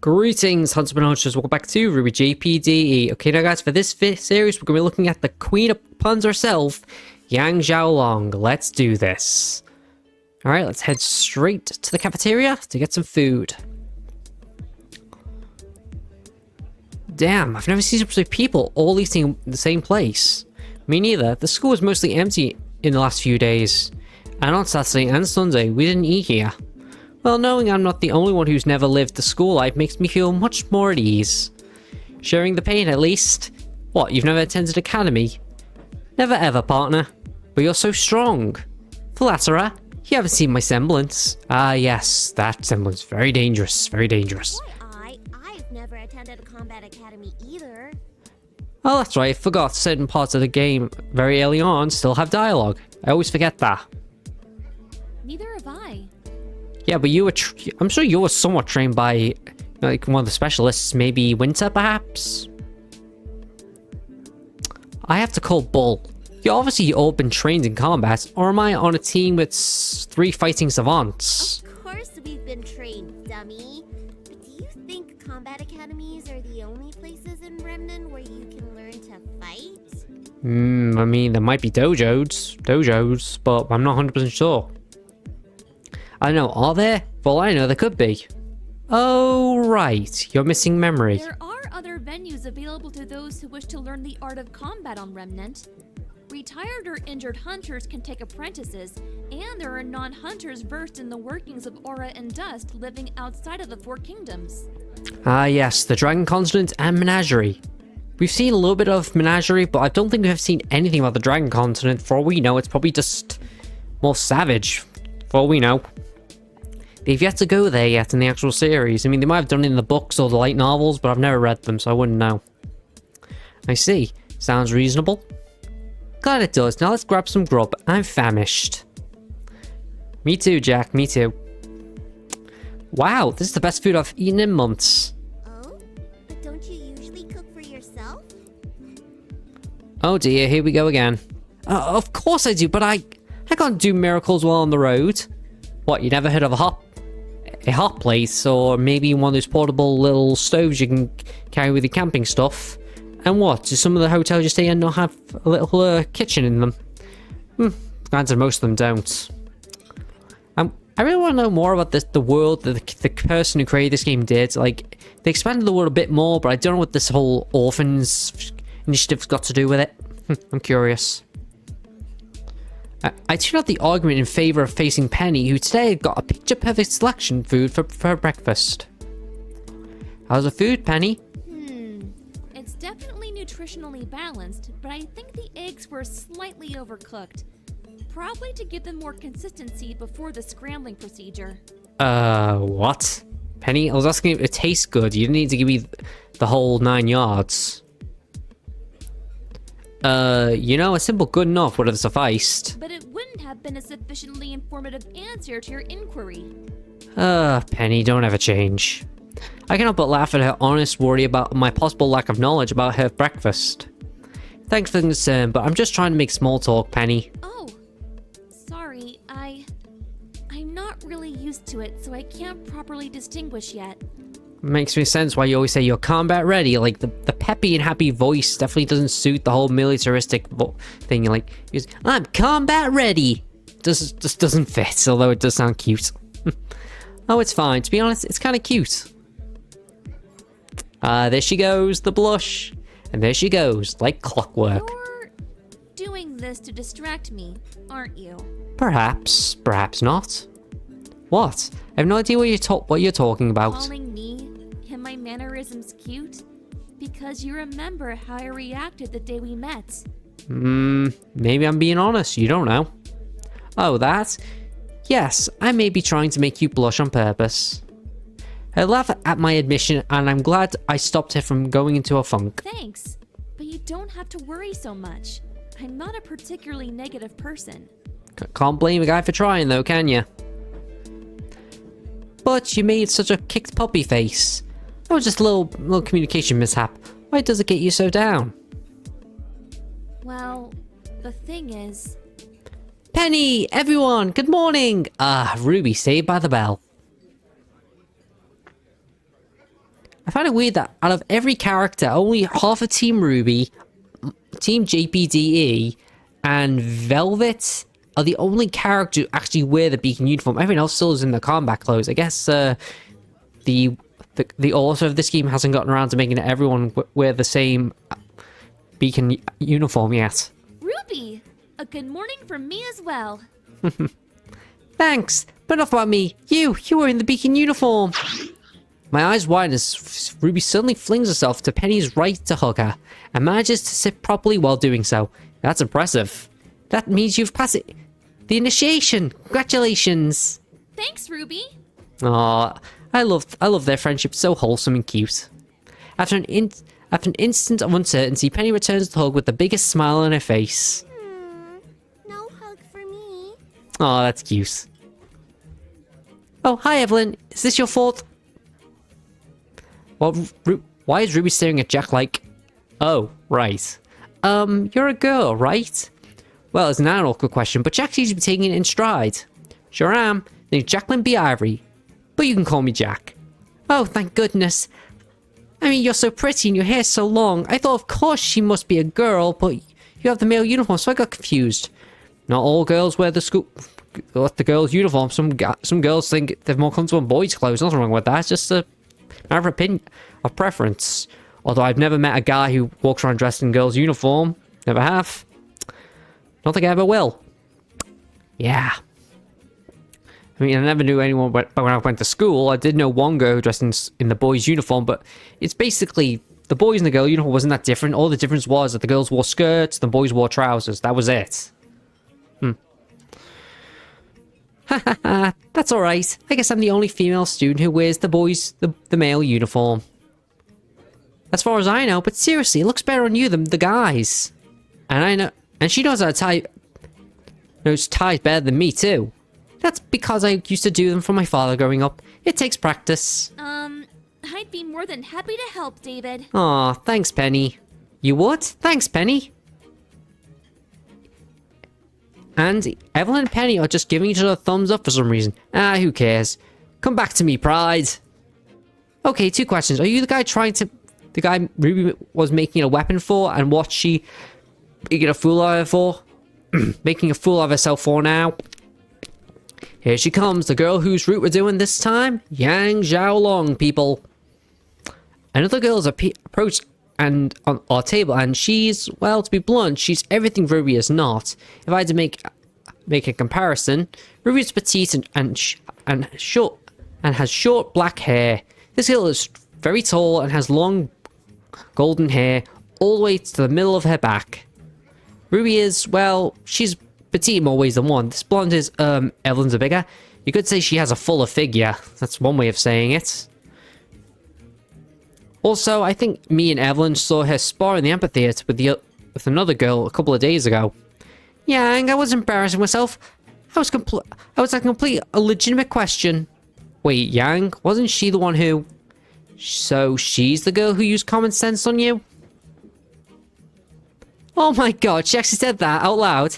Greetings, Huntsman Hunters. Welcome back to RWBY-JPDE. Okay, now guys, for this series, we're going to be looking at the Queen of Puns herself, Yang Xaio-long. Let's do this. Alright, let's head straight to the cafeteria to get some food. Damn, I've never seen so many people all eating in the same place. Me neither. The school was mostly empty in the last few days. And on Saturday and Sunday, we didn't eat here. Well, knowing I'm not the only one who's never lived the school life makes me feel much more at ease. Sharing the pain, at least. What, you've never attended academy? Never ever, partner. But you're so strong. Flatterer, you haven't seen my semblance. Ah, yes, that semblance. Very dangerous, very dangerous. Why, I've never attended a combat academy either. Oh, that's right, I forgot certain parts of the game very early on still have dialogue. I always forget that. Neither have I. Yeah, but you were I'm sure you were somewhat trained by, like, one of the specialists, maybe Winter, perhaps? I have to call Bull. You obviously all been trained in combat, or am I on a team with 3 fighting savants? Of course we've been trained, dummy. But do you think combat academies are the only places in Remnant where you can learn to fight? I mean, there might be dojos, but I'm not 100% sure. I don't know, are there? Well, I know there could be. Oh, right. You're missing memory. There are other venues available to those who wish to learn the art of combat on Remnant. Retired or injured hunters can take apprentices, and there are non-hunters versed in the workings of aura and dust living outside of the 4 kingdoms. Ah, yes, the Dragon Continent and Menagerie. We've seen a little bit of Menagerie, but I don't think we've seen anything about the Dragon Continent. For all we know, it's probably just more savage. For all we know. They've yet to go there yet in the actual series. I mean, they might have done it in the books or the light novels, but I've never read them, so I wouldn't know. I see. Sounds reasonable. Glad it does. Now let's grab some grub. I'm famished. Me too, Jack. Me too. Wow, this is the best food I've eaten in months. Oh? But don't you usually cook for yourself? Oh dear, here we go again. Of course I do, but I can't do miracles while on the road. What, you never heard of a hot plate, or maybe one of those portable little stoves you can carry with your camping stuff? And what, do some of the hotels you stay in not have a little kitchen in them? Granted, most of them don't. I really want to know more about the world that the person who created this game did. Like, they expanded the world a bit more, but I don't know what this whole orphans initiative's got to do with it. I'm curious. I tuned out the argument in favor of facing Penny, who today got a picture-perfect selection food for her breakfast. How's the food, Penny? It's definitely nutritionally balanced, but I think the eggs were slightly overcooked. Probably to give them more consistency before the scrambling procedure. What? Penny, I was asking if it tastes good. You didn't need to give me the whole 9 yards. You know, a simple good enough would have sufficed. But it wouldn't have been a sufficiently informative answer to your inquiry. Penny, don't ever change. I cannot but laugh at her honest worry about my possible lack of knowledge about her breakfast. Thanks for the concern, but I'm just trying to make small talk, Penny. Oh, sorry, I'm not really used to it, so I can't properly distinguish yet. Makes me sense why you always say you're combat ready. Like, the peppy and happy voice definitely doesn't suit the whole militaristic thing. Like, I'm combat ready. Just doesn't fit, although it does sound cute. Oh, it's fine. To be honest, it's kind of cute. There she goes, the blush. And there she goes, like clockwork. You're doing this to distract me, aren't you? Perhaps not. What? I have no idea what you're talking about. Calling me and my mannerisms cute? Because you remember how I reacted the day we met. Maybe I'm being honest, you don't know. Oh, that? Yes, I may be trying to make you blush on purpose. I laugh at my admission, and I'm glad I stopped her from going into a funk. Thanks, but you don't have to worry so much. I'm not a particularly negative person. Can't blame a guy for trying, though, can you? But you made such a kicked puppy face. That was just a little communication mishap. Why does it get you so down? Well, the thing is... Penny! Everyone! Good morning! Ruby, saved by the bell. I find it weird that out of every character, only half of Team RWBY, Team JPDE, and Velvet are the only characters who actually wear the beacon uniform. Everyone else still is in the combat clothes. I guess the author of this game hasn't gotten around to making everyone wear the same beacon uniform yet. Ruby! A good morning from me as well. Thanks, but enough about me. You were in the beacon uniform. My eyes widen as Ruby suddenly flings herself to Penny's right to hug her, and manages to sit properly while doing so. That's impressive. That means you've passed it. The initiation. Congratulations. Thanks, Ruby. Aw, I love their friendship. So wholesome and cute. After an instant of uncertainty, Penny returns the hug with the biggest smile on her face. No hug for me. Aw, that's cute. Oh, hi Evelyn. Is this your fault? Well, why is Ruby staring at Jack like... Oh, right. You're a girl, right? Well, it's not an awkward question, but Jack seems to be taking it in stride. Sure am. Name's Jacqueline B. Ivory. But you can call me Jack. Oh, thank goodness. I mean, you're so pretty and your hair's so long. I thought, of course, she must be a girl, but you have the male uniform, so I got confused. Not all girls wear the girls' uniform. Some girls think they're more comfortable in boys' clothes. Nothing wrong with that. It's just a matter of opinion, of preference. Although I've never met a guy who walks around dressed in girls' uniform. Never have. Don't think I ever will. Yeah. I mean, I never knew anyone, but when I went to school, I did know one girl dressed in the boys' uniform, but it's basically, the boys and the girl uniform wasn't that different. All the difference was that the girls wore skirts, the boys wore trousers. That was it. Hahaha, that's alright. I guess I'm the only female student who wears the male uniform. As far as I know, but seriously, it looks better on you than the guys. And I know, and she knows how to tie, knows ties better than me too. That's because I used to do them for my father growing up. It takes practice. I'd be more than happy to help, David. Aw, thanks, Penny. You would? Thanks, Penny. And Evelyn and Penny are just giving each other a thumbs up for some reason. Ah, who cares? Come back to me, Pride. Okay, 2 questions. Are you the guy Ruby was making a weapon for, and what she making a fool of her for? Making a fool of herself for now? Here she comes, the girl whose route we're doing this time. Yang Xaio-long, people. Another girl's approached and on our table, and she's, well, to be blunt, she's everything Ruby is not. If I had to make a comparison, Ruby's petite and short and has short black hair. This girl is very tall and has long golden hair all the way to the middle of her back. Ruby is, well, she's petite in more ways than one. This blonde is, Evelyn's a bigger. You could say she has a fuller figure. That's one way of saying it. Also, I think me and Evelyn saw her spar in the amphitheater with another girl a couple of days ago. Yang, I was embarrassing myself. I was a legitimate question. Wait, Yang, wasn't she the one who... So she's the girl who used common sense on you? Oh my god, she actually said that out loud.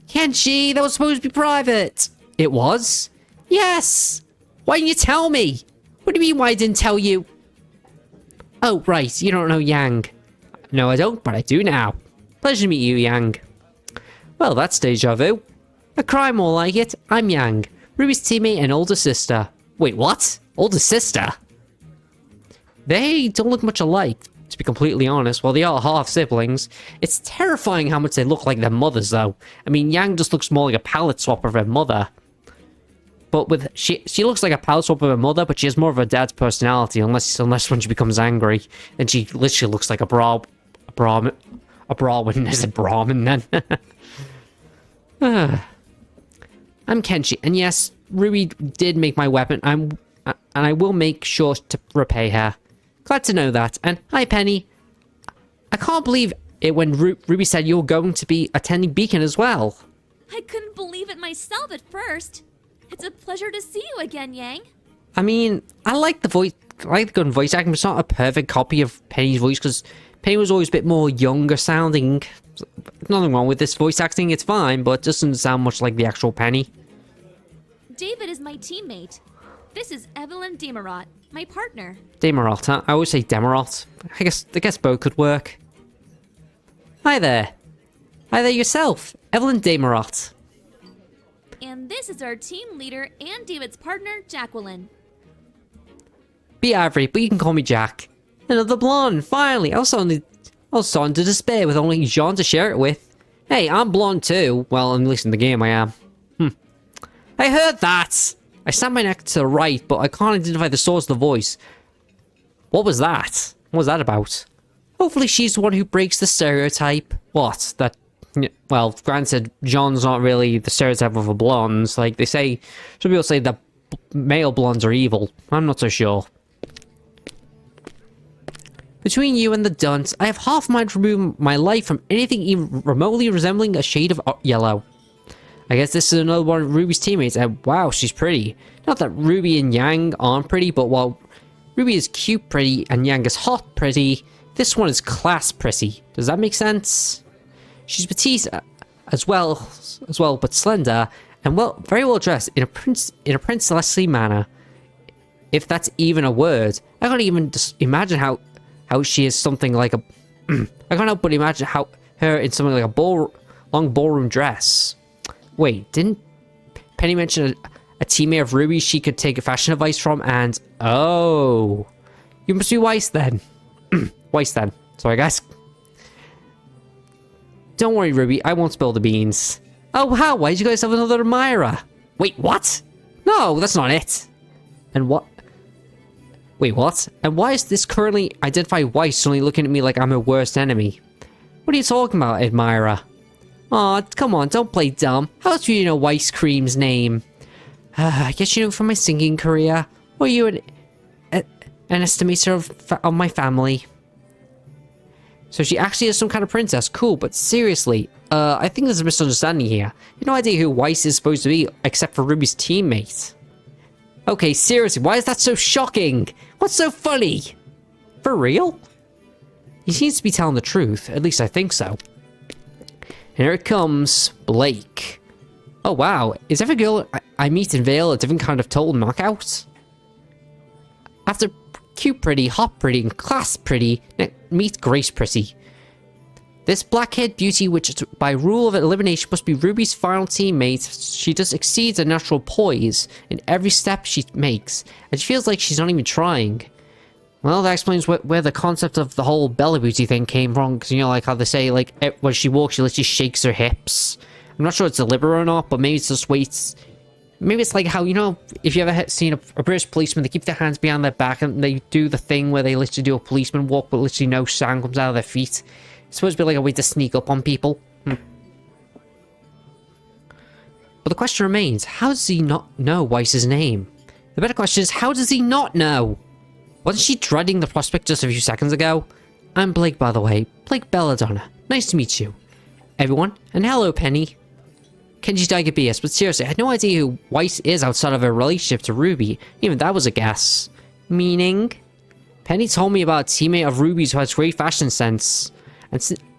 Can't she? That was supposed to be private. It was? Yes. Why didn't you tell me? What do you mean why I didn't tell you? Oh, right, you don't know Yang. No, I don't, but I do now. Pleasure to meet you, Yang. Well, that's deja vu. A cry more like it. I'm Yang, Ruby's teammate and older sister. Wait, what? Older sister? They don't look much alike, to be completely honest. While they are half-siblings, it's terrifying how much they look like their mothers, though. I mean, Yang just looks more like a palette swap of her mother. But she looks like a palette swap of her mother, but she has more of her dad's personality, unless when she becomes angry. And she literally looks like a Brahmin. Is it Brahmin then? I'm Kenshi, and yes, Ruby did make my weapon. And I will make sure to repay her. Glad to know that. And hi, Penny. I can't believe it when Ruby said you're going to be attending Beacon as well. I couldn't believe it myself at first. It's a pleasure to see you again, Yang. I mean, I like the voice. I like the good voice acting, but it's not a perfect copy of Penny's voice because Penny was always a bit more younger sounding. Nothing wrong with this voice acting, it's fine, but it doesn't sound much like the actual Penny. David is my teammate. This is Evelyn Demarot, my partner. Demarot, huh? I always say Demarot. I guess both could work. Hi there. Hi there yourself, Evelyn Demarot. And this is our team leader and David's partner, Jacqueline. Be Avery, but you can call me Jack. Another blonde, finally. I was starting to despair with only Jean to share it with. Hey, I'm blonde too. Well, at least in the game I am. I heard that! I snapped my neck to the right, but I can't identify the source of the voice. What was that? What was that about? Hopefully she's the one who breaks the stereotype. What? That... Well, granted, John's not really the stereotype of a blonde. Like, they say... Some people say that male blondes are evil. I'm not so sure. Between you and the dunce, I have half a mind to remove my life from anything even remotely resembling a shade of yellow. I guess this is another one of Ruby's teammates, and wow, she's pretty. Not that Ruby and Yang aren't pretty, but while Ruby is cute pretty and Yang is hot pretty, this one is class pretty. Does that make sense? She's petite as well, but slender, and very well dressed in a princessly manner. If that's even a word. I can't even just imagine how she is something like a... I can't help but imagine her in something like a long ballroom dress. Wait, didn't Penny mention a teammate of Ruby she could take a fashion advice from? And oh, you must be Weiss then. Weiss then. Sorry, guys. Don't worry, Ruby. I won't spill the beans. Oh, wow. Why did you guys have another admirer? Wait, what? No, that's not it. And what? Wait, what? And why is this currently identified Weiss suddenly looking at me like I'm her worst enemy? What are you talking about, admirer? Aw, come on, don't play dumb. How else do you know Weiss Cream's name? I guess you know from my singing career. Or you an estimator of my family. So she actually is some kind of princess. Cool, but seriously, I think there's a misunderstanding here. You have no idea who Weiss is supposed to be, except for Ruby's teammate. Okay, seriously, why is that so shocking? What's so funny? For real? He seems to be telling the truth, at least I think so. And here it comes, Blake. Oh wow, is every girl I meet in Vale a different kind of total knockout? After cute pretty, hot pretty, and class pretty, meet Grace pretty. This black-haired beauty, which by rule of elimination must be Ruby's final teammate, she just exceeds her natural poise in every step she makes, and she feels like she's not even trying. Well, that explains where the concept of the whole Bella Beauty thing came from, because, you know, like how they say, like, when she walks, she literally shakes her hips. I'm not sure it's deliberate or not, but maybe it's just weights. Maybe it's like how, you know, if you ever seen a British policeman, they keep their hands behind their back, and they do the thing where they literally do a policeman walk, but literally no sound comes out of their feet. It's supposed to be like a way to sneak up on people. But the question remains, how does he not know Weiss's name? The better question is, how does he not know? Wasn't she dreading the prospect just a few seconds ago? I'm Blake, by the way. Blake Belladonna. Nice to meet you. Everyone, and hello, Penny. Kenji's Daiga BS, but seriously, I had no idea who Weiss is outside of her relationship to Ruby. Even that was a guess. Meaning? Penny told me about a teammate of Ruby's who has great fashion sense.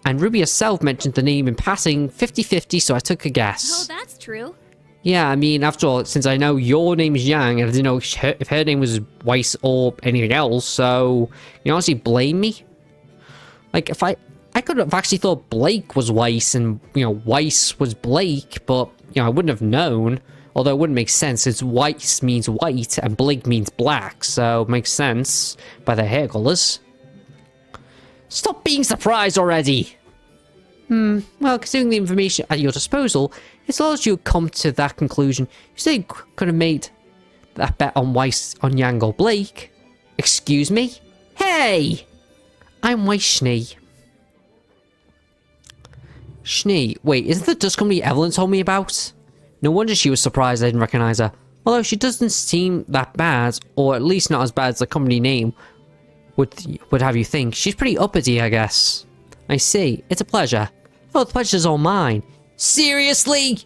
And Ruby herself mentioned the name in passing 50-50, so I took a guess. Oh, that's true. Yeah, I mean, after all, since I know your name is Yang, and I didn't know if her name was Weiss or anything else, so you honestly blame me? Like, if I could have actually thought Blake was Weiss and, you know, Weiss was Blake, but, you know, I wouldn't have known. Although it wouldn't make sense, since Weiss means white and Blake means black, so it makes sense by their hair colors. Stop being surprised already! Well, considering the information at your disposal, it's large you come to that conclusion. You say you could have made that bet on Weiss, on Yang or Blake. Excuse me? Hey! I'm Weiss Schnee. Schnee. Wait, isn't the dust company Evelyn told me about? No wonder she was surprised I didn't recognize her. Although she doesn't seem that bad, or at least not as bad as the company name would have you think. She's pretty uppity, I guess. I see. It's a pleasure. Oh, the pleasure's all mine. Seriously?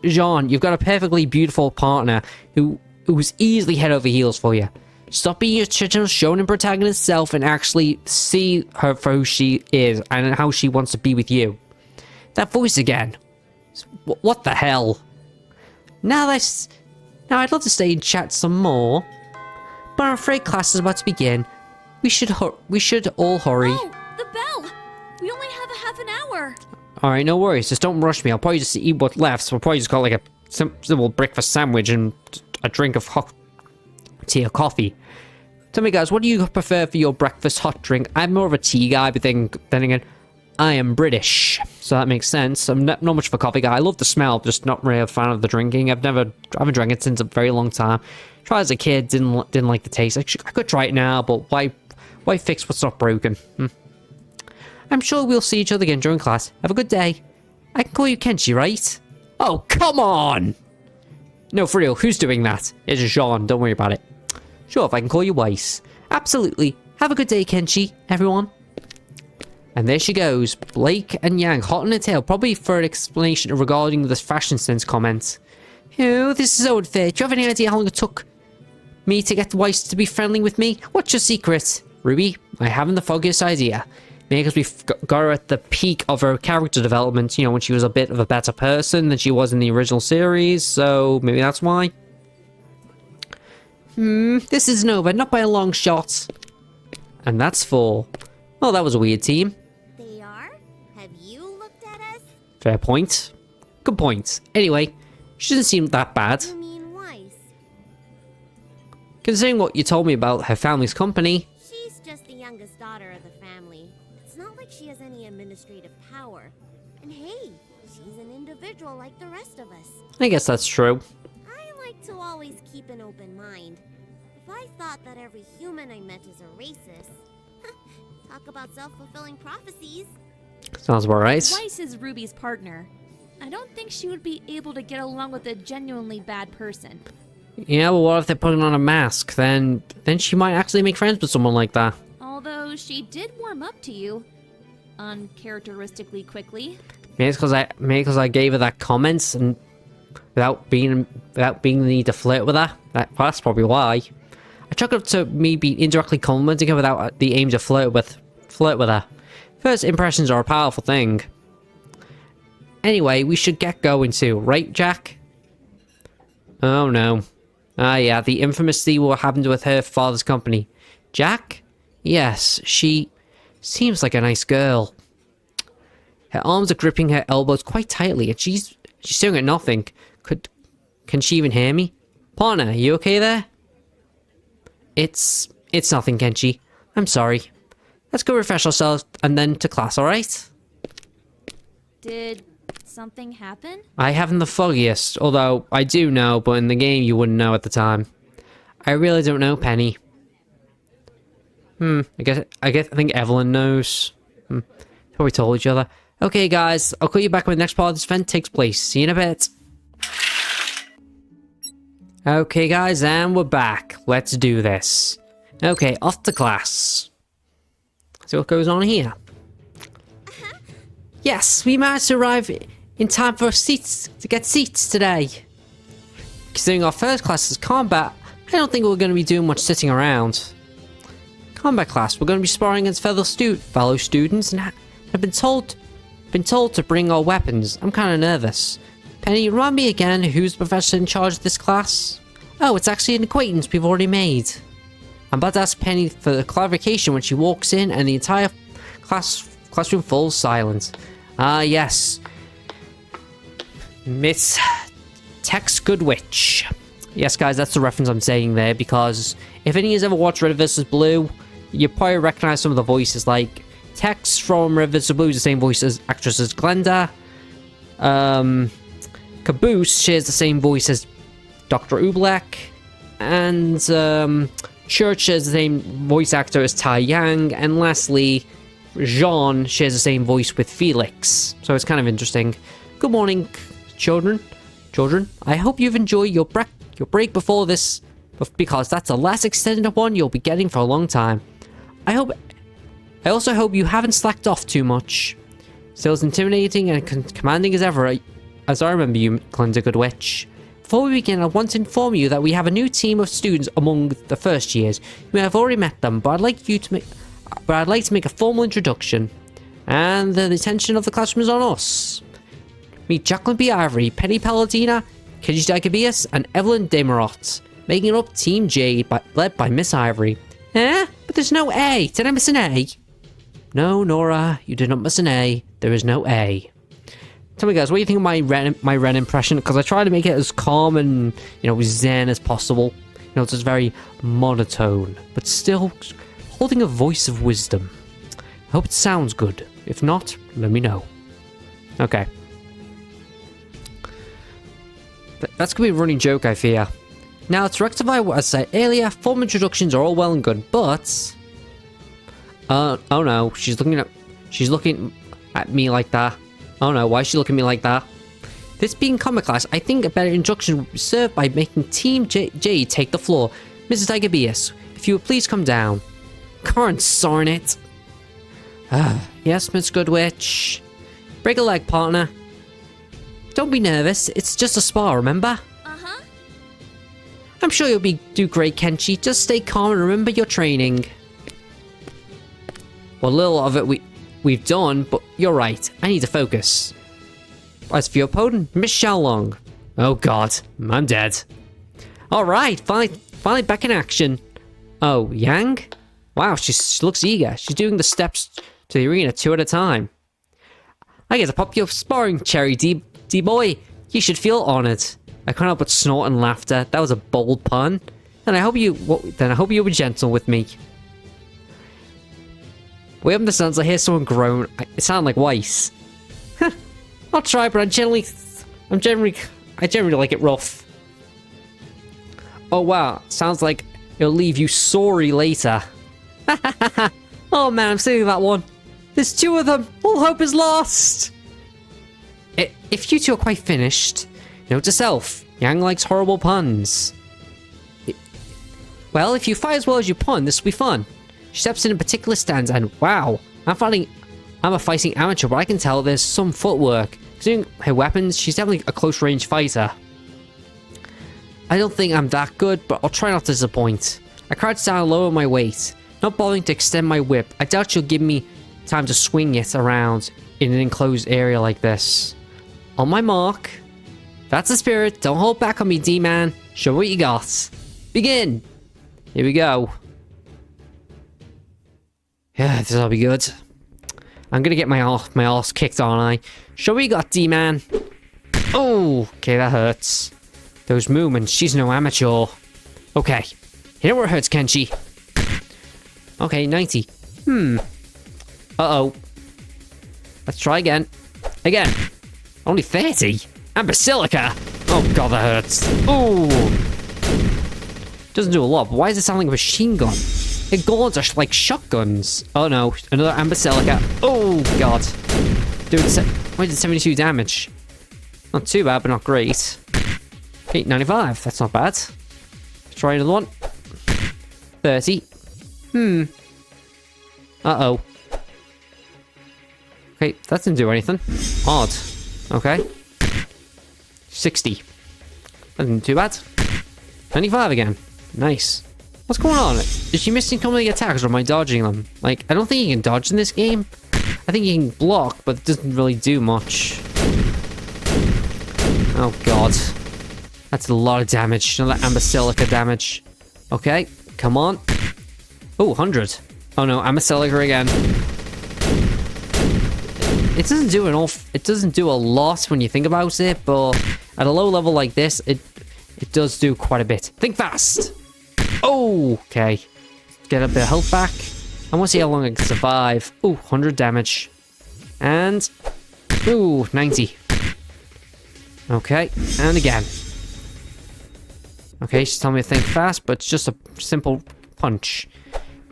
Jean, you've got a perfectly beautiful partner who's easily head over heels for you. Stop being your traditional shonen protagonist self and actually see her for who she is and how she wants to be with you. That voice again. What the hell? Now Now, I'd love to stay and chat some more, but I'm afraid class is about to begin. We should all hurry. Oh, the bell! We only have a half an hour. Alright, no worries. Just don't rush me. I'll probably just eat what's left. So we'll probably just got like a simple breakfast sandwich and a drink of hot tea or coffee. Tell me, guys, what do you prefer for your breakfast hot drink? I'm more of a tea guy, but then again, I am British, so that makes sense. I'm not much of a coffee guy. I love the smell, just not really a fan of the drinking. I haven't drank it since a very long time. Tried as a kid, didn't like the taste. I could try it now, but why fix what's not broken? I'm sure we'll see each other again during class. Have a good day. I can call you Kenshi, right? Oh, come on! No, for real, who's doing that? It's Jean, don't worry about it. Sure, if I can call you Weiss. Absolutely. Have a good day, Kenshi, everyone. And there she goes, Blake and Yang, hot on her tail, probably for an explanation regarding this fashion sense comment. Oh, this is so unfair. Do you have any idea how long it took me to get Weiss to be friendly with me? What's your secret? Ruby, I haven't the foggiest idea. Maybe because we got her at the peak of her character development, you know, when she was a bit of a better person than she was in the original series, so maybe that's why. This isn't over, not by a long shot. And that's 4. Well, that was a weird team. They are? Have you looked at us? Fair point. Good point. Anyway, she doesn't seem that bad. You mean Weiss? Considering what you told me about her family's company. She's just the youngest daughter of the family. It's not like she has any administrative power. And hey, she's an individual like the rest of us. I guess that's true. I like to always keep an open mind. If I thought that every human I met is a racist... Talk about self-fulfilling prophecies. Sounds about right. Weiss is Ruby's partner. I don't think she would be able to get along with a genuinely bad person. Yeah, well, what if they're putting on a mask? Then she might actually make friends with someone like that. Although she did warm up to you, uncharacteristically quickly. Maybe it's because I gave her that comment and without being the need to flirt with her. That's probably why. I chalk it up to me be indirectly complimenting her without the aim to flirt with her. First impressions are a powerful thing. Anyway, we should get going too, right, Jack? Oh no. Ah yeah, the infamous thing what happened with her father's company. Jack? Yes, she seems like a nice girl. Her arms are gripping her elbows quite tightly, and she's staring at nothing. Can she even hear me? Partner, you okay there? It's nothing, Kenshi. I'm sorry. Let's go refresh ourselves and then to class, alright? Did something happen? I haven't the foggiest, although I do know, but in the game you wouldn't know at the time. I really don't know, Penny. I think Evelyn knows. Probably told each other. Okay, guys, I'll call you back when the next part of this event takes place. See you in a bit. Okay, guys, and we're back. Let's do this. Okay, off to class. See what goes on here. Yes, we managed to arrive in time for to get seats today. Considering our first class is combat, I don't think we're going to be doing much sitting around. Combat class, we're going to be sparring against fellow students and have been told to bring our weapons. I'm kind of nervous. Penny, remind me again who's the professor in charge of this class? Oh, it's actually an acquaintance we've already made. I'm about to ask Penny for the clarification when she walks in and the entire classroom falls silent. Ah, yes. Miss Tex Goodwitch. Yes, guys, that's the reference I'm saying there, because if any of you ever watched Red vs. Blue, you probably recognize some of the voices, like Tex from Red vs. Blue is the same voice as actress as Glenda. Caboose shares the same voice as Dr. Oobleck, and Church shares the same voice actor as Tai Yang, and lastly, Jean shares the same voice with Felix. So it's kind of interesting. Good morning, children. I hope you've enjoyed your break before this, because that's the last extended one you'll be getting for a long time. I also hope you haven't slacked off too much. Still as intimidating and commanding as ever, as I remember you, Glenda Goodwitch. Before we begin, I want to inform you that we have a new team of students among the first years. You may have already met them, but I'd like to make a formal introduction. And the attention of the classroom is on us. Meet Jacqueline B. Ivory, Penny Palladina, Kenji Diabeus, and Evelyn Demarot, making up Team J led by Miss Ivory. Eh? But there's no A. Did I miss an A? No, Nora, you did not miss an A. There is no A. Tell me, guys, what do you think of my Ren impression? Because I try to make it as calm and, zen as possible. It's just very monotone, but still holding a voice of wisdom. I hope it sounds good. If not, let me know. Okay. That's going to be a running joke, I fear. Now, to rectify what I said earlier, form introductions are all well and good, but... oh no, she's looking at me like that. Oh no, why is she looking at me like that? This being comic class, I think a better introduction would be served by making Team J take the floor. Mrs. Diabeus, if you would please come down. Can't darn it. Yes, Miss Goodwitch. Break a leg, partner. Don't be nervous, it's just a spar, remember? Uh-huh. I'm sure you'll do great, Kenshi. Just stay calm and remember your training. Well, a little of it we've done, but you're right. I need to focus. As for your opponent, Miss Xaio-long. Oh god, I'm dead. Alright, finally back in action. Oh, Yang? Wow, she looks eager. She's doing the steps to the arena 2 at a time. I get to pop your sparring cherry, D-boy. You should feel honored. I can't help but snort and laughter. That was a bold pun. And I hope you were gentle with me. Wait up the sounds, I hear someone groan. It sounded like Weiss. I'll try, but I generally like it rough. Oh wow, sounds like it'll leave you sorry later. Oh man, I'm seeing that one. There's 2 of them. All hope is lost. If you 2 are quite finished, note to self, Yang likes horrible puns. Well, if you fight as well as you pun, this will be fun. She steps in a particular stance and wow, I'm a fighting amateur, but I can tell there's some footwork. Considering her weapons, she's definitely a close range fighter. I don't think I'm that good, but I'll try not to disappoint. I crouch down low on my weight, not bothering to extend my whip. I doubt she'll give me time to swing it around in an enclosed area like this. On my mark. That's the spirit. Don't hold back on me, D-man. Show me what you got. Begin. Here we go. Yeah, this'll be good. I'm gonna get my arse kicked, aren't I? Show me what you got, D-man. Oh, okay, that hurts. Those movements, she's no amateur. Okay. Hit it where it hurts, Kenshi. Okay, 90. Uh-oh. Let's try again. Again. Only 30. And Basilica. Oh god, that hurts. Ooh. Doesn't do a lot, but why does it sound like a machine gun? The guns are like shotguns. Oh no, another Ambaselica. Oh god. Dude, why did 72 damage? Not too bad, but not great. Okay, 95. That's not bad. Let's try another one. 30. Uh-oh. Okay, that didn't do anything. Odd. Okay. 60. That didn't too bad. 95 again. Nice. What's going on? Is she missing incoming attacks or am I dodging them? Like, I don't think you can dodge in this game. I think you can block, but it doesn't really do much. Oh god. That's a lot of damage. Another Ambaselica damage. Okay, come on. Oh, 100. Oh no, Ambaselica again. It doesn't do a lot when you think about it, but at a low level like this, it does do quite a bit. Think fast! Oh, okay. Get a bit of health back. I want to see how long I can survive. Ooh, 100 damage. And... ooh, 90. Okay, and again. Okay, she's telling me to think fast, but it's just a simple punch.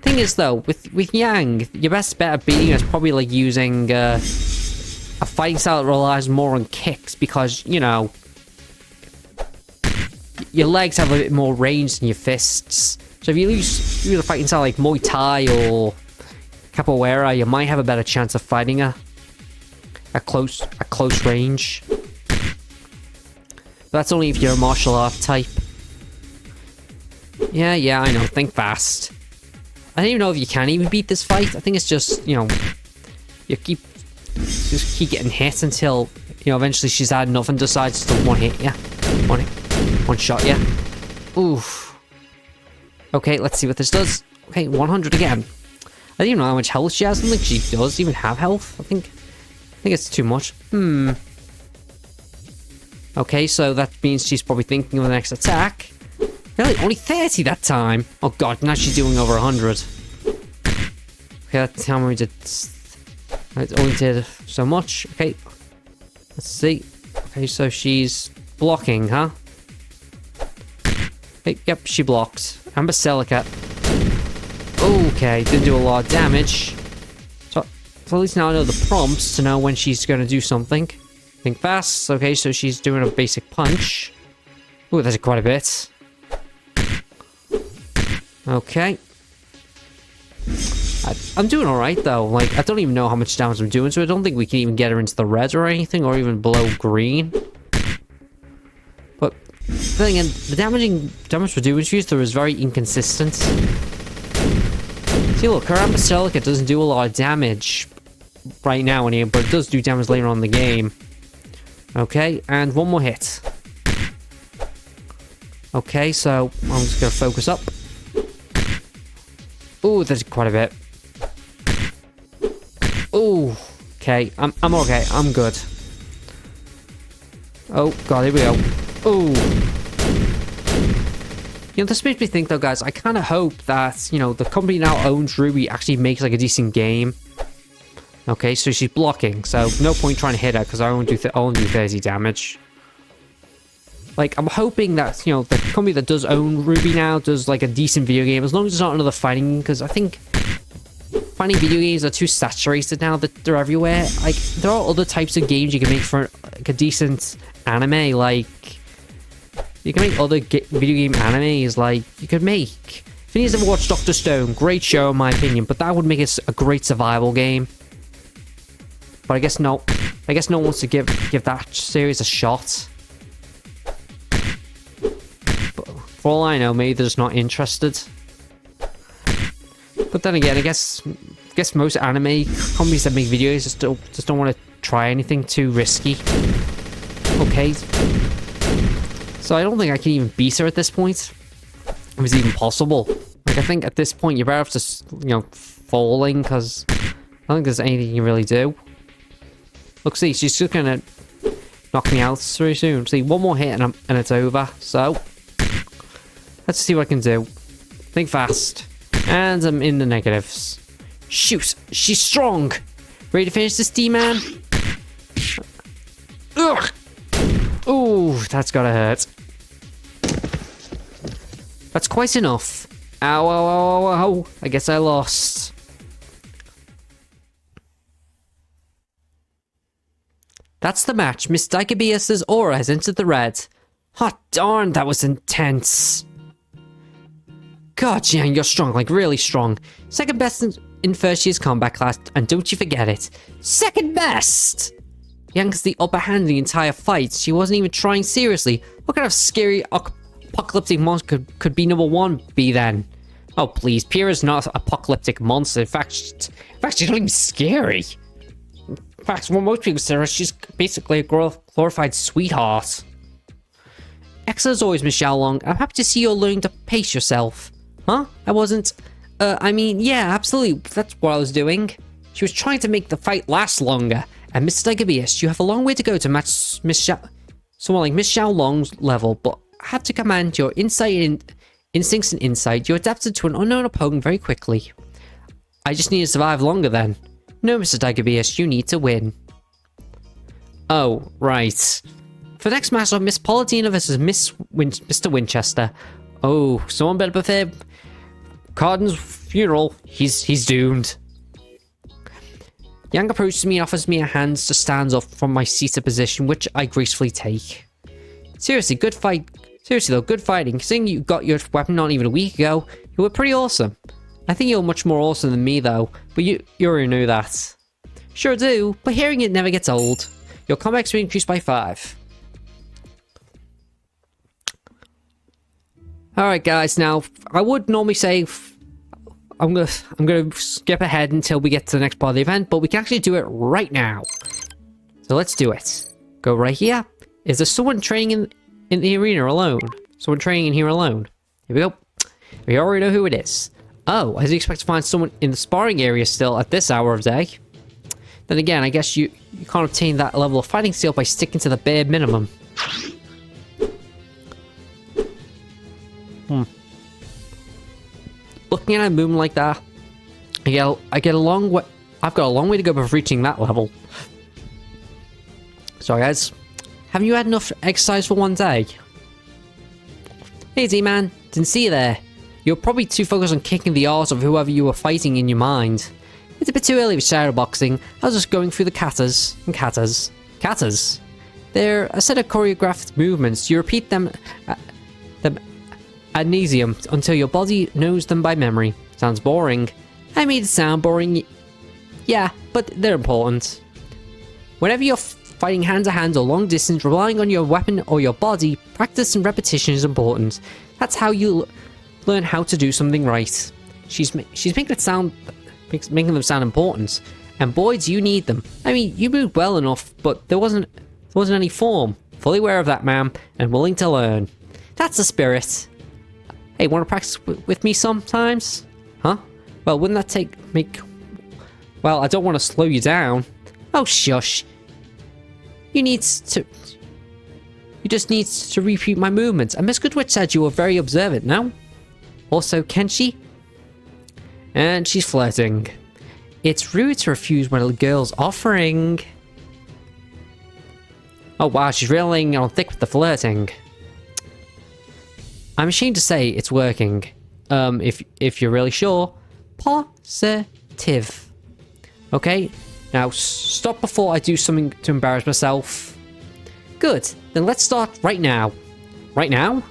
Thing is, though, with Yang, your best bet of beating is probably like using a fighting style that relies more on kicks because, you know, your legs have a bit more range than your fists. So if you use a fighting style like Muay Thai or Capoeira, you might have a better chance of fighting her at close range. But that's only if you're a martial art type. Yeah, I know. Think fast. I don't even know if you can even beat this fight. I think it's just, you know, you just keep getting hit until, you know, eventually she's had enough and decides to one-hit you. One shot, yeah. Oof. Okay, let's see what this does. Okay, 100 again. I don't even know how much health she has. I don't think she does even have health. I think it's too much. Okay, so that means she's probably thinking of the next attack. Really? Only 30 that time? Oh god, now she's doing over 100. Okay, that's how many did... It only did so much. Okay, let's see. Okay, so she's blocking, huh? Hey, yep, she blocked. Amber Silicate. Okay, didn't do a lot of damage. So at least now I know the prompts to know when she's going to do something. Think fast. Okay, so she's doing a basic punch. Ooh, that's quite a bit. Okay. I'm doing alright, though. Like, I don't even know how much damage I'm doing, so I don't think we can even get her into the red or anything, or even below green. But, then again, the damage we're doing to her is very inconsistent. See, look, her Amber Silicate doesn't do a lot of damage right now in here, but it does do damage later on in the game. Okay, and one more hit. Okay, so I'm just gonna focus up. Ooh, that's quite a bit. Ooh, okay, I'm okay, I'm good. Oh god, here we go. Ooh. You know, this makes me think though, guys, I kind of hope that, you know, the company now owns RWBY actually makes like a decent game. Okay, so she's blocking, so no point trying to hit her because I only do 30 damage. Like, I'm hoping that, you know, the company that does own RWBY now does like a decent video game, as long as it's not another fighting, because I think fighting video games are too saturated now that they're everywhere. Like, there are other types of games you can make for like a decent anime, like you can make other video game animes, like you could make... If you ever watched Dr. Stone, great show in my opinion, but that would make it a great survival game. But I guess no one wants to give that series a shot. But for all I know, maybe they're just not interested. But then again, I guess most anime companies that make videos just don't want to try anything too risky. Okay. So I don't think I can even beat her at this point. If it's even possible. Like, I think at this point you're better off just, you know, falling, because I don't think there's anything you can really do. Look, see, she's just gonna knock me out very soon. See, one more hit and it's over. So, let's see what I can do. Think fast. And I'm in the negatives. Shoot, she's strong. Ready to finish this, D-man? Ugh. Ooh, that's gotta hurt. That's quite enough. Ow, ow, ow, ow, ow. I guess I lost. That's the match. Miss Dykebius's aura has entered the red. Hot darn, that was intense. God, Yang, you're strong, like really strong. Second best in first year's combat class, and don't you forget it. Second best! Yang has the upper hand in the entire fight. She wasn't even trying seriously. What kind of scary apocalyptic monster could be number one be then? Oh please, Pyrrha's not an apocalyptic monster. In fact, she's not even scary. In fact, what most people say, she's basically a glorified sweetheart. Excellent as always, Miss Xaio-long. I'm happy to see you're learning to pace yourself. Huh? I wasn't... I mean, yeah, absolutely. That's what I was doing. She was trying to make the fight last longer. And Mr. Dykebius, you have a long way to go to match someone like Miss Xaio-long's level, but I have to commend your instincts and insight. You adapted to an unknown opponent very quickly. I just need to survive longer then. No, Mr. Dykebius, you need to win. Oh, right. For the next matchup, Miss Politina versus Mr. Winchester. Oh, someone better prepare. Cardin's funeral. He's doomed. Yang approaches me and offers me a hand to stand up from my seated position, which I gracefully take. Seriously, good fight. Seriously though, good fighting. Seeing you got your weapon not even a week ago, you were pretty awesome. I think you're much more awesome than me though, but you already knew that. Sure do, but hearing it never gets old. Your combat experience increased by 5. Alright guys, now, I would normally say I'm gonna skip ahead until we get to the next part of the event, but we can actually do it right now. So let's do it. Go right here. Is there someone training in the arena alone. Someone training in here alone. Here we go. We already know who it is. Oh, I expect to find someone in the sparring area still at this hour of day. Then again, I guess you can't obtain that level of fighting skill by sticking to the bare minimum. Looking at a moon like that, I've got a long way to go before reaching that level. Sorry guys, haven't you had enough exercise for one day? Hey Z-Man, didn't see you there. You're probably too focused on kicking the arse of whoever you were fighting in your mind. It's a bit too early for shadow boxing. I was just going through the katas and katas. Katas? They're a set of choreographed movements. You repeat them ad nauseam until your body knows them by memory. Sounds boring. I made it sound boring. Yeah, but they're important. Whenever you're fighting hand to hand or long distance, relying on your weapon or your body, practice and repetition is important. That's how you learn how to do something right. She's making them sound important, and boy, do you need them. I mean, you moved well enough, but there wasn't any form. Fully aware of that, ma'am, and willing to learn. That's the spirit. Hey, want to practice with me sometimes? Huh? Well, wouldn't that well, I don't want to slow you down. Oh, shush. You just need to repeat my movements. And Miss Goodwitch said you were very observant, no? Also, can she? And she's flirting. It's rude to refuse when a girl's offering. Oh wow, she's reeling on thick with the flirting. I'm ashamed to say it's working. If you're really sure. Positive. Okay, now stop before I do something to embarrass myself. Good, then let's start right now. Right now?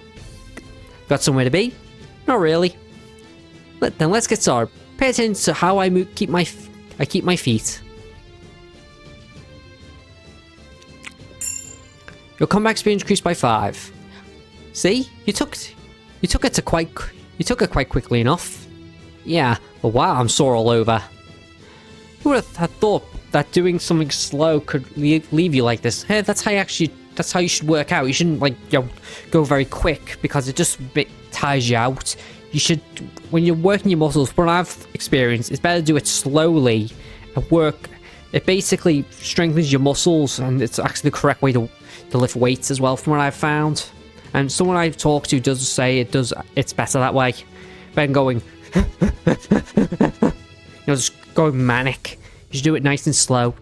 Got somewhere to be? Not really. Then let's get started. Pay attention to how I keep my feet. Your combat experience increased by 5. See, you took it quite quickly enough. Yeah, but wow, I'm sore all over. Who would have thought that doing something slow could leave you like this? Hey, that's how you should work out. You shouldn't go very quick because it just tires you out. You should, when you're working your muscles, from what I've experienced, it's better to do it slowly and work. It basically strengthens your muscles, and it's actually the correct way to lift weights as well, from what I've found. And someone I've talked to does say it's better that way than going, just going manic. You should do it nice and slow.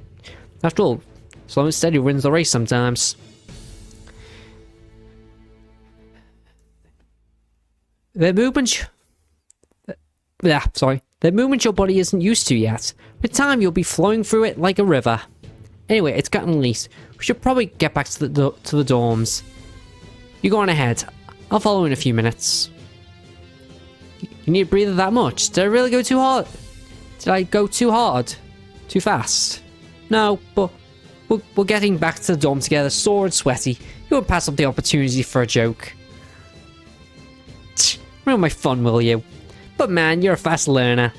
After all, slow and steady wins the race sometimes. The movement your body isn't used to yet. With time, you'll be flowing through it like a river. Anyway, it's gotten late. We should probably get back to the dorms. You go on ahead. I'll follow in a few minutes. You need a breather that much? Did I really go too hard? Did I go too hard? Too fast? No, but we're getting back to the dorm together, sore and sweaty. You won't pass up the opportunity for a joke. Ruin my fun, will you? But man, you're a fast learner.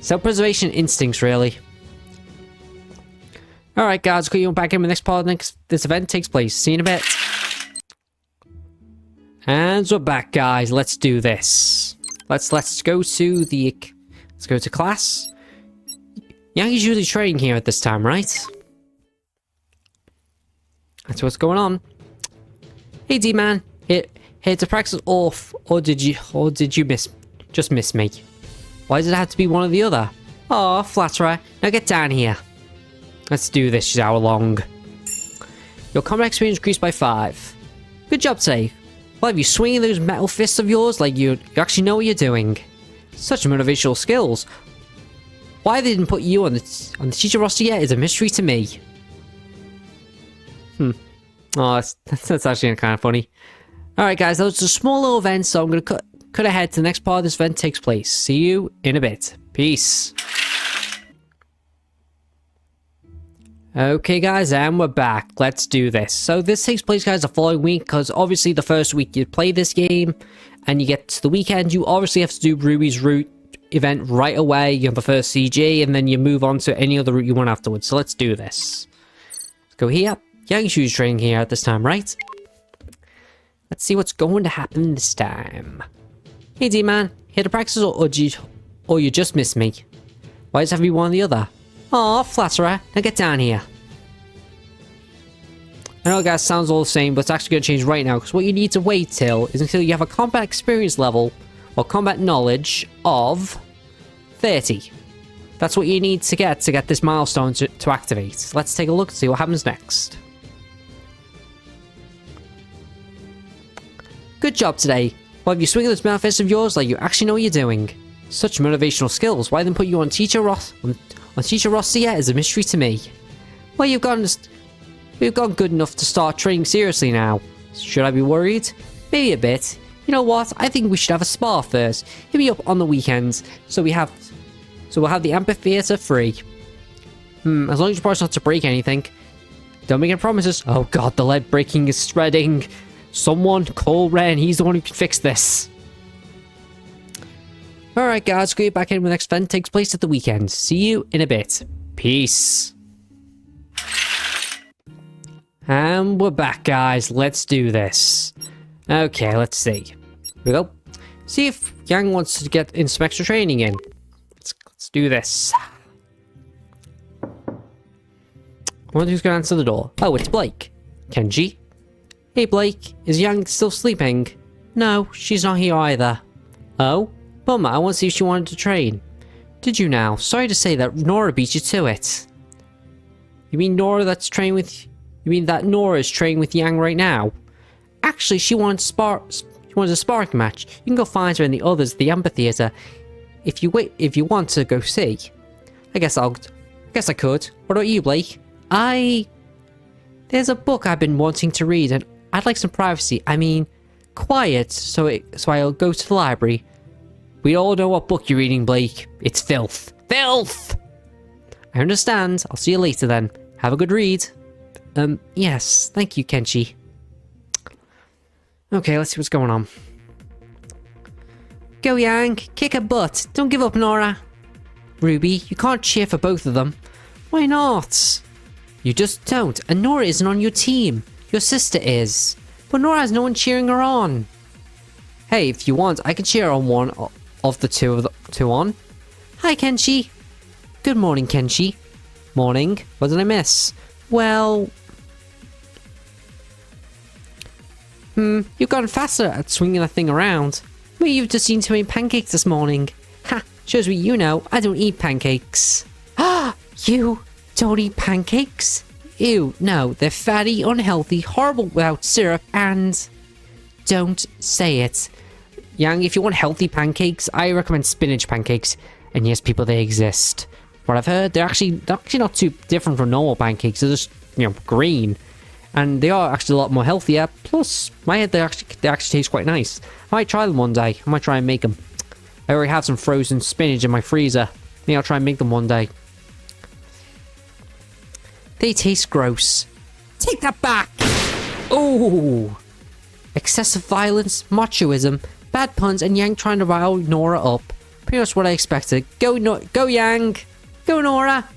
Self-preservation instincts, really. Alright guys, got you back in the next part of this event takes place. See you in a bit. And we're back, guys. Let's do this. Let's go to class. Yang is usually training here at this time, right? That's what's going on. Hey D-Man, here to practice off, or did you just miss me? Why does it have to be one or the other? Oh, flatterer. Now get down here. Let's do this, Xaio-long. Your combat experience increased by 5. Good job today. Well, have you swinging those metal fists of yours like you actually know what you're doing? Such motivational skills. Why they didn't put you on the teacher roster yet is a mystery to me. Oh, that's actually kind of funny. Alright guys, that was a small little event, so I'm going to cut ahead to the next part of this event takes place. See you in a bit. Peace. Okay guys, and we're back. Let's do this. So this takes place, guys, the following week, because obviously the first week you play this game, and you get to the weekend, you obviously have to do RWBY's route event right away. You have the first CG, and then you move on to any other route you want afterwards. So let's do this. Let's go here. Yang Shu's training here at this time, right? Let's see what's going to happen this time. Hey, D-Man. Here to practice or you just missed me? Why does it have to be one or the other? Aw, flatterer. Now get down here. I know, guys, sounds all the same, but it's actually going to change right now, because what you need to wait till is until you have a combat experience level, or combat knowledge, of 30. That's what you need to get this milestone to activate. So let's take a look and see what happens next. Good job today. Why have you swinging this mouth fist of yours like you actually know what you're doing? Such motivational skills. Why then put you on Teacher Ross on Teacher Rossier is a mystery to me. Well, we've gone good enough to start training seriously now. Should I be worried? Maybe a bit. You know what? I think we should have a spar first. Hit me up on the weekends, so we'll have the amphitheater free. As long as you promise not to break anything. Don't make any promises. Oh god, the lead breaking is spreading. Someone call Ren, he's the one who can fix this. Alright guys, we'll get back in when the next event takes place at the weekend. See you in a bit. Peace. And we're back, guys. Let's do this. Okay, let's see. Here we go. See if Yang wants to get in some extra training in. Let's do this. I wonder who's going to answer the door. Oh, it's Blake. Kenji? Hey, Blake. Is Yang still sleeping? No, she's not here either. Oh? Bummer, I want to see if she wanted to train. Did you now? Sorry to say that Nora beat you to it. You mean Nora that's training with... You mean that Nora is training with Yang right now? Actually, she wanted a sparring match. You can go find her and the others at the amphitheater. If you want to go see. I guess I could. What about you, Blake? There's a book I've been wanting to read and I'd like some privacy. I mean, quiet, so I'll go to the library. We all know what book you're reading, Blake. It's filth. Filth! I understand. I'll see you later then. Have a good read. Yes. Thank you, Kenshi. Okay, let's see what's going on. Go, Yang. Kick her butt. Don't give up, Nora. Ruby, you can't cheer for both of them. Why not? You just don't. And Nora isn't on your team. Your sister is. But Nora has no one cheering her on. Hey, if you want, I can cheer on one of the two on. Hi, Kenshi. Good morning, Kenshi. Morning. What did I miss? Well... you've gotten faster at swinging that thing around. Well, you've just eaten too many pancakes this morning. Ha! Shows what you know. I don't eat pancakes. Ah! You don't eat pancakes? Ew, no. They're fatty, unhealthy, horrible without syrup, and... Don't say it. Yang, if you want healthy pancakes, I recommend spinach pancakes. And yes, people, they exist. What I've heard, they're actually not too different from normal pancakes. They're just, green. And they are actually a lot more healthier. Plus, my head, they actually taste quite nice. I might try them one day. I might try and make them. I already have some frozen spinach in my freezer. Maybe I'll try and make them one day. They taste gross. Take that back! Oh! Excessive violence, machoism, bad puns, and Yang trying to rile Nora up. Pretty much what I expected. Go Yang! Go, Nora!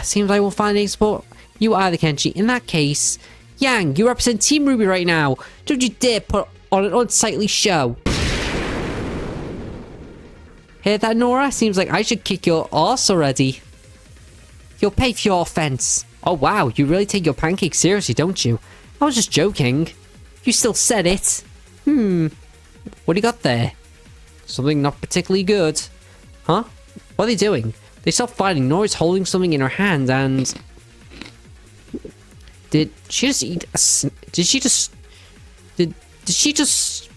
Seems like we'll find any support. You either, Kenshi. In that case... Yang, you represent Team RWBY right now. Don't you dare put on an unsightly show. Hear that, Nora? Seems like I should kick your ass already. You'll pay for your offense. Oh wow, you really take your pancakes seriously, don't you? I was just joking. You still said it. What do you got there? Something not particularly good. Huh? What are they doing? They stopped fighting. Nora's holding something in her hand and... Did she just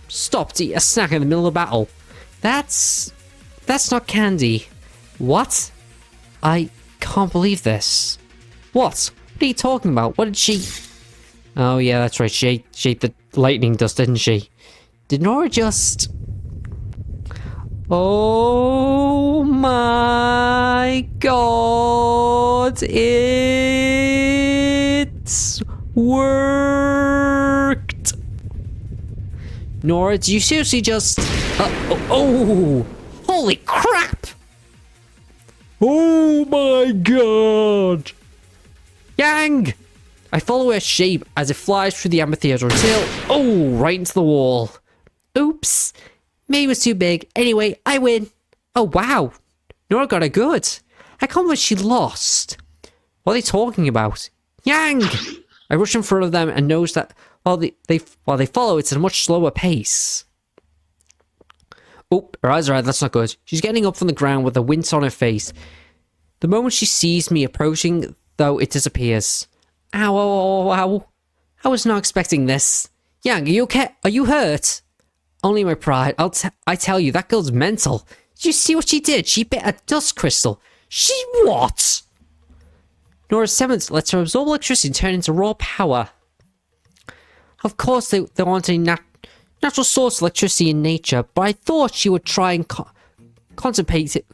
stop to eat a snack in the middle of battle? That's not candy. What? I can't believe this. What? What are you talking about? What did she... Oh yeah, that's right. She ate the lightning dust, didn't she? Did Nora just... Oh my god, it's worked. Nora, do you seriously just... oh, holy crap. Oh my god. Yang! I follow her shape as it flies through the amphitheater until... Oh, right into the wall. Oops. Maybe it was too big. Anyway, I win. Oh, wow. Nora got it good. I can't believe she lost. What are they talking about? Yang! I rush in front of them and notice that while they follow, it's at a much slower pace. Oh, her eyes are red. That's not good. She's getting up from the ground with a wince on her face. The moment she sees me approaching, though, it disappears. Ow, ow, ow, ow. I was not expecting this. Yang, are you okay? Are you hurt? Only my pride. I tell you, that girl's mental. Did you see what she did? She bit a dust crystal. She what? Nora's seventh lets her absorb electricity and turn into raw power. Of course, there aren't any natural source of electricity in nature, but I thought she would try and compensate it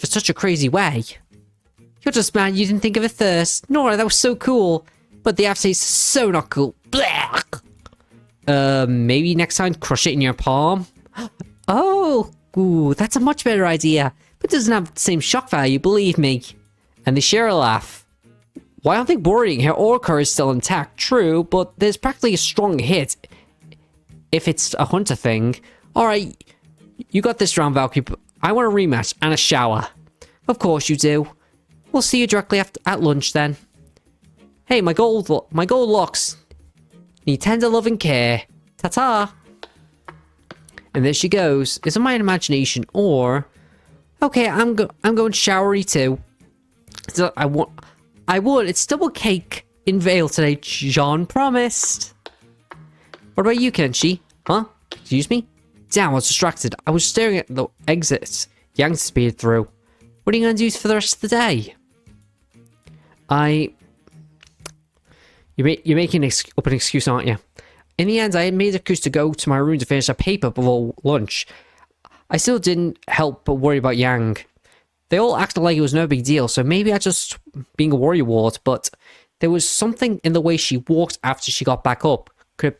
for such a crazy way. You're just mad you didn't think of it first. Nora, that was so cool. But the aftertaste is so not cool. Blah. Maybe next time crush it in your palm? Oh, ooh, that's a much better idea. But it doesn't have the same shock value, believe me. And they share a laugh. Why aren't they worrying? Her aura core is still intact, true, but there's practically a strong hit. If it's a hunter thing. Alright, you got this round, Valkyrie, but I want a rematch and a shower. Of course you do. We'll see you directly at lunch then. Hey, my gold locks need tender love and care. Ta-ta! And there she goes. Is it my imagination or... Okay, I'm going showery too. So I would. It's double cake in Vale today, John promised. What about you, Kenshi? Huh? Excuse me? Damn, I was distracted. I was staring at the exit Yang speared through. What are you going to do for the rest of the day? You're making up an excuse, aren't you? In the end, I made a excuse to go to my room to finish a paper before lunch. I still didn't help but worry about Yang. They all acted like it was no big deal, so maybe I just being a worrywart, but there was something in the way she walked after she got back up. Could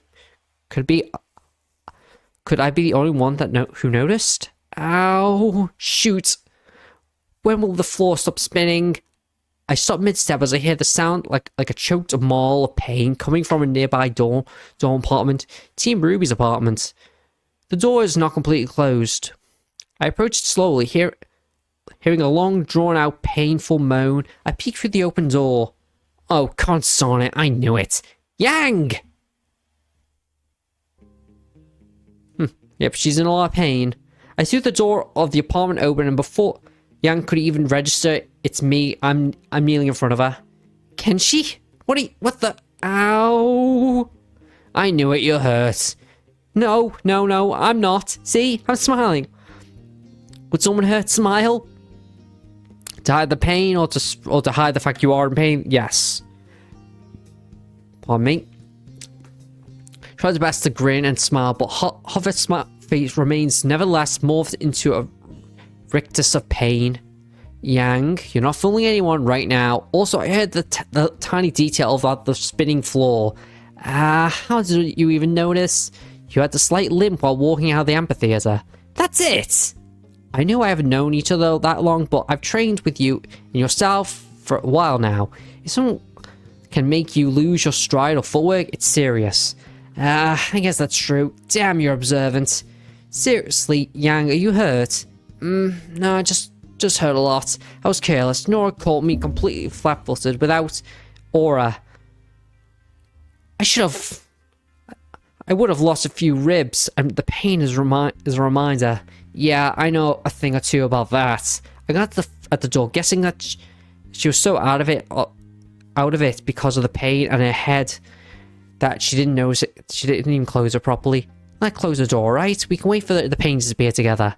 I be the only one who noticed? Ow, shoot. When will the floor stop spinning? I stop mid-step as I hear the sound like a choked maul of pain coming from a nearby dorm apartment. Team Ruby's apartment. The door is not completely closed. I approach it slowly, hearing a long, drawn-out, painful moan. I peek through the open door. Oh, console it, I knew it. Yang! Yep, she's in a lot of pain. I see the door of the apartment open, and before Yang could even register it's me, I'm kneeling in front of her. Kenshi? What the? Ow! I knew it, you're hurt. No, I'm not. See? I'm smiling. Would someone hurt smile? To hide the pain or to hide the fact you are in pain? Yes. Pardon me. Tries her best to grin and smile, but Hovet's smile face remains nevertheless morphed into a rictus of pain. Yang, you're not fooling anyone right now. Also, I heard the tiny detail about the spinning floor. How did you even notice? You had the slight limp while walking out of the amphitheater. That's it! I know I haven't known each other that long, but I've trained with you and yourself for a while now. If someone can make you lose your stride or footwork, it's serious. I guess that's true. Damn, you're observant. Seriously, Yang, are you hurt? No, I just hurt a lot. I was careless. Nora caught me completely flat-footed without aura. I would have lost a few ribs, and the pain is a reminder. Yeah, I know a thing or two about that. I got at the door, guessing that she was so out of it because of the pain and her head that she didn't notice it. She didn't even close it properly. Let's close the door, right? We can wait for the pain to disappear together.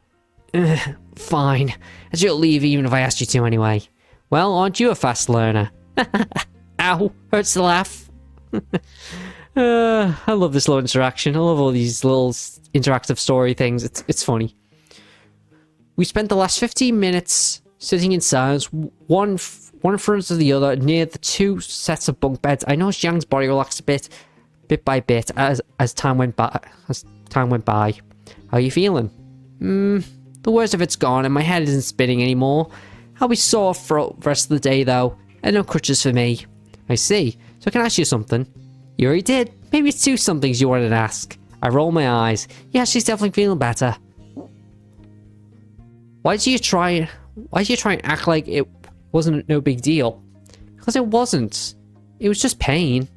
Fine. As you'll leave even if I asked you to anyway. Well, aren't you a fast learner? Ow, hurts to laugh. I love this little interaction. I love all these little interactive story things. It's funny. We spent the last 15 minutes sitting in silence, one in front of the other, near the two sets of bunk beds. I noticed Yang's body relaxed a bit by bit, as time went by. How are you feeling? The worst of it's gone, and my head isn't spinning anymore. I'll be sore for the rest of the day, though. and no crutches for me. I see. So I can ask you something. You already did. Maybe it's two somethings you wanted to ask. I roll my eyes. Yeah, she's definitely feeling better. Why do you try and act like it wasn't no big deal? Because it wasn't. It was just pain.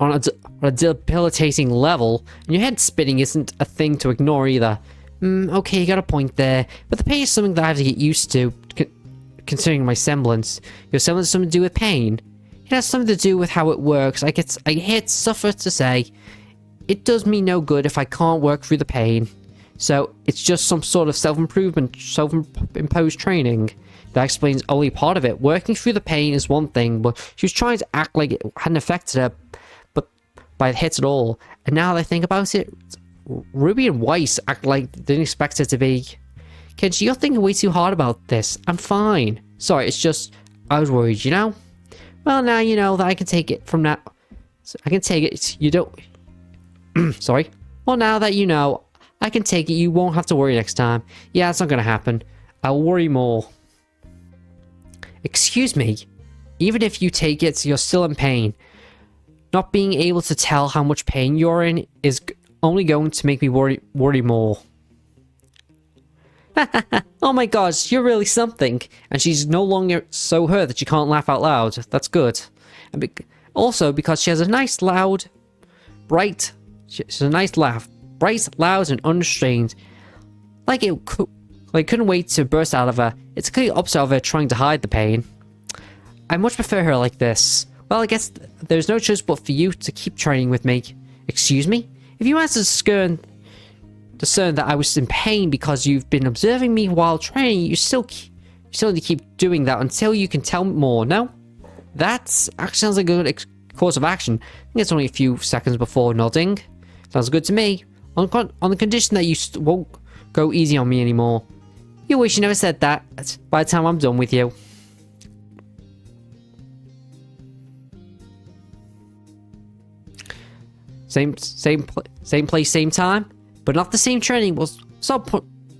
On a debilitating level, and your head spinning isn't a thing to ignore either. Okay, you got a point there. But the pain is something that I have to get used to, considering my semblance. Your semblance has something to do with pain. It has something to do with how it works. I hate suffer to say. It does me no good if I can't work through the pain. So, it's just some sort of self-improvement, self-imposed training. That explains only part of it. Working through the pain is one thing, but she was trying to act like it hadn't affected her by the hits at all. And now that I think about it, Ruby and Weiss act like they didn't expect it to be. Kenji, you're thinking way too hard about this. I'm fine. Sorry, it's just, I was worried, you know? Well, now you know that I can take it from now. I can take it, you don't... Sorry. Well, now that you know, I can take it, you won't have to worry next time. Yeah, it's not gonna happen. I'll worry more. Excuse me. Even if you take it, you're still in pain. Not being able to tell how much pain you're in is only going to make me worry more. Oh my gosh, you're really something. And she's no longer so hurt that she can't laugh out loud. That's good. And also because she has a nice loud, bright... She has a nice laugh. Bright, loud, and unrestrained. Like couldn't wait to burst out of her. It's a complete opposite of her trying to hide the pain. I much prefer her like this. Well, I guess there's no choice but for you to keep training with me. Excuse me? If you manage to discern that I was in pain because you've been observing me while training, you still need to keep doing that until you can tell me more, no? That actually sounds like a good course of action. I think it's only a few seconds before nodding. Sounds good to me. On the condition that you won't go easy on me anymore. You wish you never said that by the time I'm done with you. Same place, same time, but not the same training. We'll start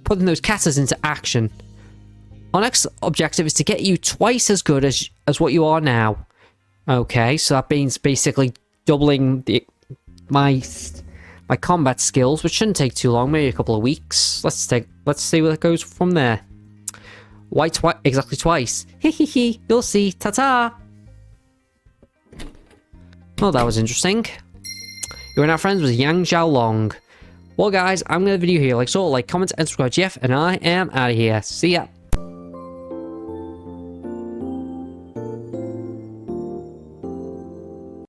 putting those katas into action. Our next objective is to get you twice as good as what you are now. Okay, so that means basically doubling my combat skills, which shouldn't take too long, maybe a couple of weeks. Let's see where it goes from there. Why exactly twice? Hehehe, you'll see. Ta-ta! Oh, that was interesting. You're now friends with Yang Xaio-long. Well guys, I'm going to end the video here. Like comment, and subscribe, Jeff, and I am out of here. See ya.